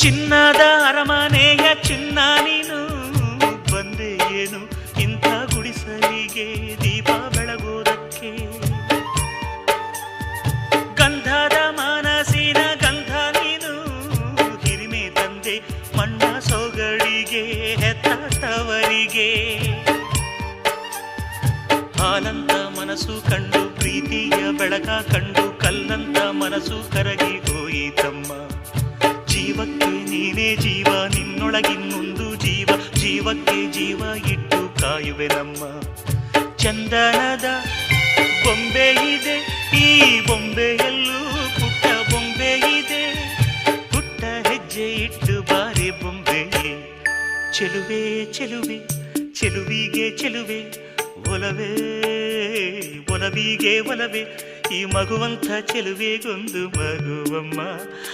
ಚಿನ್ನದ ಅರಮನೆಯ ಚಿನ್ನ ನೀನು ಬಂದೆ ಏನು ಇಂಥ ಗುಡಿಸಲಿಗೆ ದೀಪ ಬೆಳಗೋದಕ್ಕೆ. ಗಂಧದ ಮನಸ್ಸಿನ ಗಂಧ ನೀನು ಹಿರಿಮೆ ತಂದೆ ಮಣ್ಣ ಸೊಗಡಿಗೆ ಹೆತ್ತ ತವರಿಗೆ. ಹಾಲಂತ ಮನಸ್ಸು ಕಂಡು ಪ್ರೀತಿಯ ಬೆಳಕ ಕಂಡು ಕಲ್ಲಂತ ಮನಸ್ಸು ಕರಗಿ ಹೋಯಿತಮ್ಮ. ಜೀವಕ್ಕೆ ನೀನೇ ಜೀವ ನಿನ್ನೊಳಗಿನ್ನೊಂದು ಜೀವ ಜೀವಕ್ಕೆ ಜೀವ ಇಟ್ಟು ಕಾಯುವೆ ನಮ್ಮ. ಚಂದನದ ಬೊಂಬೆ ಇದೆ ಈ ಬೊಂಬೆಯಲ್ಲೂ ಪುಟ್ಟ ಬೊಂಬೆ ಇದೆ. ಪುಟ್ಟ ಹೆಜ್ಜೆ ಇಟ್ಟು ಬಾರಿ ಬೊಂಬೆ. ಚೆಲುವೆ ಚೆಲುವೆ ಚೆಲುವಿಗೆ ಚೆಲುವೆ ಒಲವೇ ಒಲವಿಗೆ ಒಲವೇ. ಈ ಮಗುವಂಥ ಚೆಲುವೆಗೊಂದು ಮಗುವಮ್ಮ.